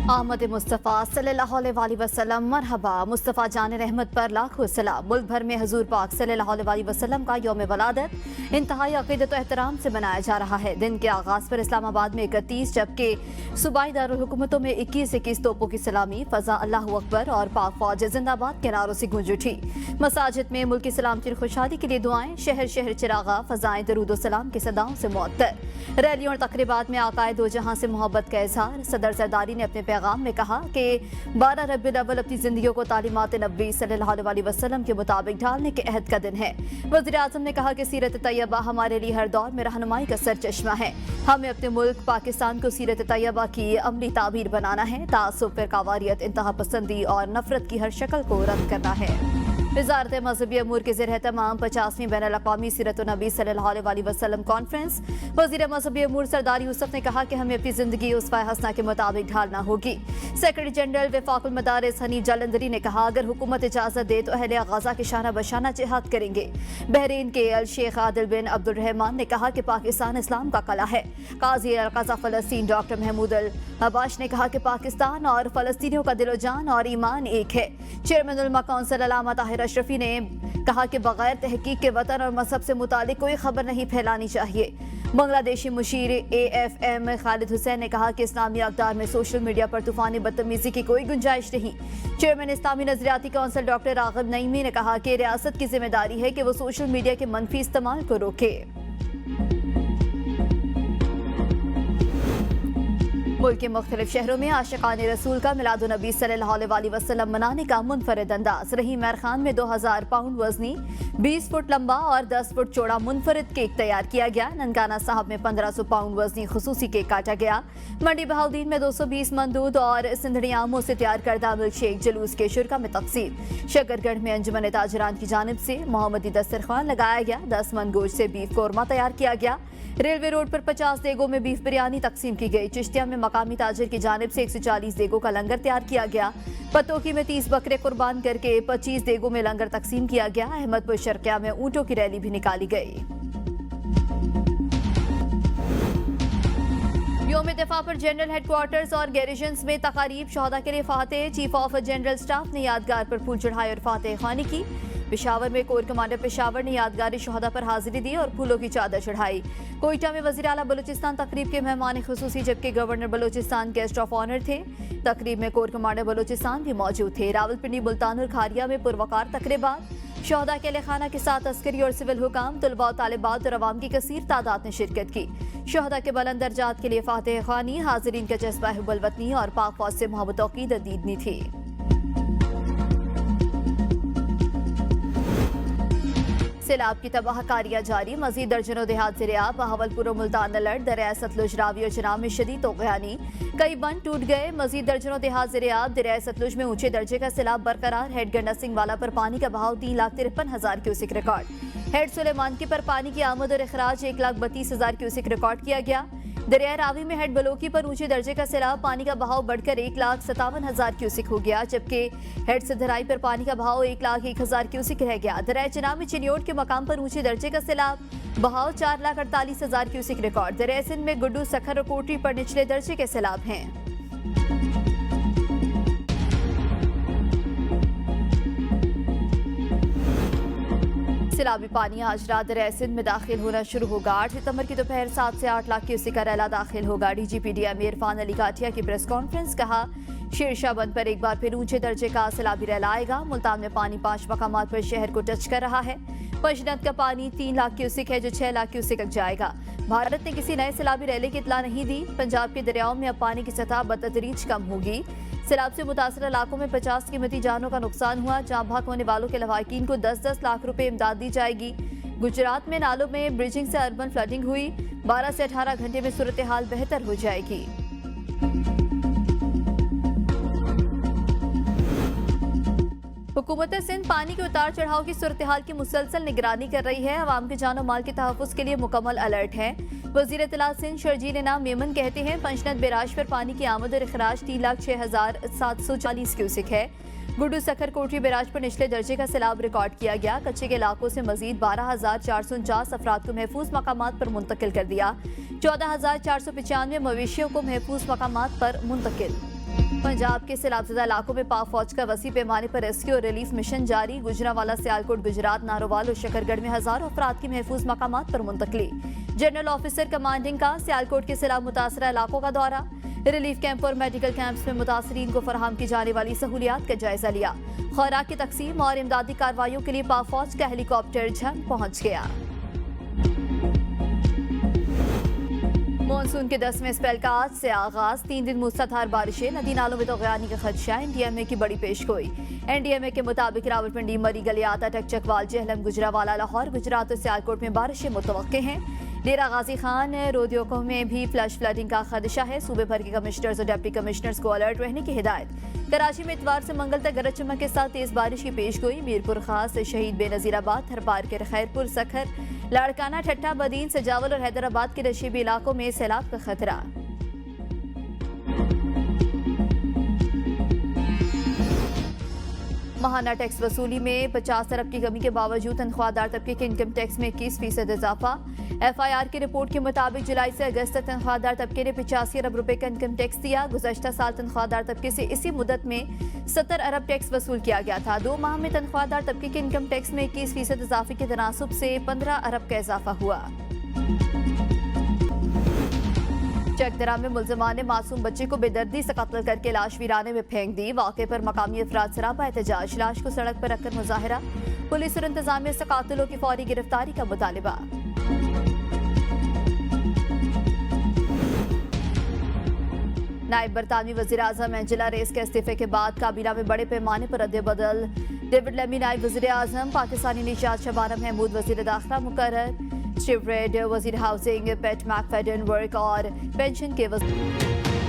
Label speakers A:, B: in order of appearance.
A: आमद मुस्तफ़ा सल्लल्लाहु अलैहि वसल्लम मरहबा। मुस्तफ़ा जान रहमत पर लाखों सलाम। मुल्क भर में हजूर पाक सल्लल्लाहु अलैहि वसल्लम का यौम वलादत इंतहाई अक़ीदत व एहतराम से मनाया जा रहा है। दिन के आगाज़ पर इस्लामाबाद में 31 जबकि सूबाई दारुल हुकूमतों में 21 तोपों की सलामी, फ़ज़ा अल्लाहु अकबर और पाक फ़ौज जिंदाबाद के नारों से गूंज उठी। मसाजिद में मुल्क की सलामती और खुशहाली के लिए दुआएं, शहर शहर चिरागा, फ़ज़ाएं दरूद सलाम की सदाओं से मुअत्तर। रैलियों और तक़रीबात में आकाए दो जहां से मोहब्बत का इज़हार। सदर ज़रदारी ने अपने पैगाम में कहा कि 12 रबीउल अव्वल अपनी जिंदगियों को तालीमात नबी सल्लल्लाहु अलैहि वसल्लम के मुताबिक ढालने के अहद का दिन है। वज़ीर आज़म ने कहा कि सीरत तैयबा हमारे लिए हर दौर में रहनुमाई का सरचश्मा है। हमें अपने मुल्क पाकिस्तान को सीरत तैयबा की अमली ताबीर बनाना है। तासुब, फ़िरकावारियत, इंतहा पसंदी और नफरत की हर शक्ल को रद्द करना है। वज़ारत मज़हबी अमूर के ज़ेर तमाम 50वीं बैन अल-अक़वामी सीरत नबी सल्लल्लाहु अलैहि वसल्लम कॉन्फ्रेंस। वज़ीर मज़हबी अमूर सरदार यूसुफ ने कहा कि हमें अपनी ज़िंदगी उस्वा हसना के मुताबिक ढालना होगी। सेक्रेटरी जनरल वफ़ाक़ुल मदारिस हनीफ जालंधरी ने कहा, अगर हुकूमत इजाज़त दे तो अहले गज़ा के शाना बशाना जिहाद करेंगे। बहरीन के अल शेख आदिल बिन अब्दुल रहमान ने कहा कि पाकिस्तान इस्लाम का कला है। काज़ी अल क़ज़ा फ़लस्तीन डॉक्टर महमूद अल अब्बास ने कहा कि पाकिस्तान और फ़लस्तीनियों का दिलो जान और ईमान एक है। चेयरमैन उलमा काउंसिल अल्लामा ताहिर अशरफी ने कहा कि बगैर तहकीक के वतन और मजहब से मुतालिक कोई खबर नहीं फैलानी चाहिए। बांग्लादेशी मुशीर AFM खालिद हुसैन ने कहा कि इस्लामी अक़दार में सोशल मीडिया पर तूफ़ानी बदतमीज़ी की कोई गुंजाइश नहीं। चेयरमैन इस्लामी नज़रियाती काउंसिल डॉक्टर राग़िब नईमी ने कहा कि रियासत की जिम्मेदारी है कि वो सोशल मीडिया के मनफी इस्तेमाल को रोके। मुल्क के मुख्तलिफ शहरों में आशिक़ाने रसूल का मिलादुन्नबी सल्लल्लाहु अलैहि वसल्लम मनाने का मुनफरिद अंदाज। रहीम मैर खान में 2000 पाउंड वजनी 20 फुट लंबा और 10 फुट चौड़ा मुनफरिद केक तैयार किया गया। ननकाना साहब में 1500 पाउंड वजनी खुसूसी केक काटा गया। मंडी बहाउद्दीन में 220 मन दूध और सिंधड़ी आमों से तैयार करदा मिल्क शेक जुलूस के शुरा में तकसीम। शकरगढ़ में अंजुमन ताजरान की जानिब से मोहम्मदी दस्तरखान लगाया गया। 10 मन गोश्त से बीफ कोरमा तैयार किया गया। रेलवे रोड पर 50 देगों में बीफ बिरयानी तकसीम की गई। चिश्तिया में मकामी ताजिर की जानिब से 140 देगों का लंगर तैयार किया गया। पतोकी में 30 बकरे कुर्बान करके 25 देगों में लंगर तकसीम किया गया। अहमदपुर शर्किया में ऊंटों की रैली भी निकाली गई। यौम दिफा पर जनरल हेडक्वार्टर्स और गैरिजन्स में तकारीब। शहदा के लिए Fateh. Chief of general staff ने यादगार पर फूल चढ़ाए और फातेह ख़्वानी की। पेशावर में कोर कमांडर पेशावर ने यादगारी शहदा पर हाजिरी दी और फूलों की चादर चढ़ाई। कोयटा में वज़ीर आला बलूचिस्तान तकरीब के मेहमान खुसूसी जबकि governor Balochistan guest of honour थे। तकरीब में कोर कमांडर बलूचिस्तान भी मौजूद थे। रावलपिंडी, मुल्तान और खारिया में पुरवकार तकरीबात। शहदा के खाना के साथ अस्करी और सिविल हुकाम, तलबा और तालिबात और अवाम की कसीर तादाद ने शिरकत की। शहदा के बुलंद दर्जात के लिए फातेह ख़्वानी। हाज़रीन का जज्बा हुब्बुल वतनी और पाक फौज से मोहब्बत और अक़ीदत दीदनी थी। सैलाब की तबाहकारियां जारी। मजीद दर्जनों देहात ज़ेर-ए-आब। बहावलपुर और मुल्तान अलर्ट। दरिया सतलुज, रावी और चिनाब में शदीद तोग़यानी। कई बंद टूट गए। मजीद दर्जनों देहात ज़ेर-ए-आब। दरिया सतलुज में ऊंचे दर्जे का सैलाब बरकरार। हेड गंडा सिंह वाला पर पानी का बहाव 3,53,000 क्यूसिक रिकॉर्ड। हेड सुलेमानकी पर पानी की आमद और अखराज 1,32,000 क्यूसिक रिकॉर्ड किया गया। दरिया रावी में हेड बलोकी पर ऊंचे दर्जे का सैलाब, पानी का बहाव बढ़कर 1,57,000 क्यूसिक हो गया, जबकि हेड सिधराई पर पानी का बहाव 1,01,000 क्यूसिक रह गया। दरिया चिनाब में चिन्योट के मकाम पर ऊंचे दर्जे का सैलाब, बहाव 4,48,000 क्यूसिक रिकॉर्ड। दरिया सिंध में गुड्डू, सखर और कोटरी पर निचले दर्जे के सैलाब हैं। सैलाबी पानी आज रात दरिया सिंध में दाखिल होना शुरू होगा। 8 सितंबर की दोपहर 7 से 8 लाख क्यूसिक का रैला दाखिल होगा। DGP DIM इरफान अली काठिया की प्रेस कॉन्फ्रेंस। कहा, शेरशाह बंद पर एक बार फिर ऊंचे दर्जे का सैलाबी रैला आएगा। मुल्तान में पानी 5 मकामात पर शहर को टच कर रहा है। पंजनद का पानी 3 लाख क्यूसिक है जो 6 लाख क्यूसिक तक जाएगा। भारत ने किसी नए सैलाबी रैले की इतला नहीं दी। पंजाब के दरियाओं में अब पानी की सतह बतदरीज कम होगी। सैलाब से मुतासर इलाकों में 50 कीमती जानों का नुकसान हुआ। जाँ भाग होने वालों के लवाकिन को 10-10 लाख रुपए इमदाद दी जाएगी। गुजरात में नालों में ब्रिजिंग से अर्बन फ्लडिंग हुई। 12 से 18 घंटे में सूरत हाल बेहतर हो जाएगी। हुकूमत सिंध पानी के उतार चढ़ाव की सूरत हाल की मुसलसल निगरानी कर रही है। अवाम के जानो माल के तहफ़्फ़ुज़ के लिए मुकम्मल अलर्ट है। वज़ीर इत्तला सिंध शर्जील इनाम मेमन कहते हैं, पंजनद बैराज पर पानी की आमद और अखराज 3,06,740 क्यूसिक है। गुड्डू, सखर, कोटरी बैराज पर निचले दर्जे का सैलाब रिकॉर्ड किया गया। कच्चे के इलाकों से मजीद 12,449 अफराद को महफूज मकामात पर मुंतकिल कर दिया। 14,495 मवेशियों को महफूज मकामात पर मुंतकिल। पंजाब के सैलाबज़दा इलाकों में पाक फौज का वसी पैमाने पर रेस्क्यू और रिलीफ मिशन जारी। गुजरांवाला, सियालकोट, गुजरात, नारोवाल और शकरगढ़ में हजारों अफराद की महफूज मकामात पर मुंतकली। जनरल ऑफिसर कमांडिंग का सियालकोट के सैलाब मुतासरा इलाकों का दौरा। रिलीफ कैंप और मेडिकल कैंप्स में मुतासरीन को फराहम की जाने वाली सहूलियात का जायजा लिया। खुराक की तकसीम और इमदादी कार्रवाइयों के लिए पाक फौज का हेलीकॉप्टर झंग पहुंच गया। मानसून के 10वें स्पेल का आज से आगाज। 3 दिन मूसलाधार बारिशें, नदी नालों में तगयानी का खदशा। एनडीएमए की बड़ी पेशगोई। एनडीएमए के मुताबिक रावलपिंडी, मरी, गलियाता, टकचकवाल, जेहलम, गुजरांवाला, लाहौर, गुजरात और सियालकोट में बारिशें मुतवक्के हैं। डेरा गाजी खान, रोदियोको में भी फ्लडिंग का खदशा है। सूबे भर के कमिश्नर्स और डिप्टी कमिश्नर्स को अलर्ट रहने की हिदायत। कराची में इतवार से मंगल तक गरज चमक के साथ तेज बारिश की पेशगोई। मीरपुर खास, शहीद बेनजीराबाद, थरपार के खैरपुर, सखर, लाड़काना, ठट्टा, बदीन, सजावल और हैदराबाद के नशीबी इलाकों में सैलाब का खतरा। महाना टैक्स वसूली में 50 अरब की कमी के बावजूद तनख्वाहदार तबके के इनकम टैक्स में 21% इजाफा। FIR की रिपोर्ट के मुताबिक जुलाई से अगस्त तक तनख्वाहदार तबके ने 85 अरब रुपए का इनकम टैक्स दिया। गुज़श्ता साल तनख्वाहदार तबके से इसी मुद्दत में 70 अरब टैक्स वसूल किया गया था। 2 माह में तनख्वाहदार तबके के इनकम टैक्स में 21% इजाफे के तनासुब से 15 अरब का इजाफा हुआ। चकदरा में मुलजमान ने मासूम बच्चे को बेदर्दी से कत्ल करके लाश वीराने में फेंक दी। वाक़े पर मकामी अफराद सरापा एहतजाज। लाश को सड़क पर रखकर मुजाहरा। पुलिस और इंतजामिया से कातिलों की फौरी गिरफ्तारी का मुतालिबा। नायब बरतानवी वज़ीर-ए-आज़म एंजेला रेस के इस्तीफे के बाद काबीना में बड़े पैमाने पर रद्द-ए-बदल। डेविड लेमी नायब वज़ीर-ए-आज़म, पाकिस्तानी निजात शबाना महमूद वज़ीर दाखिला मुकर्रर। स्टीव रेड वज़ीर हाउसिंग, पेट मैकफेडन वर्क और पेंशन के वज़ीर।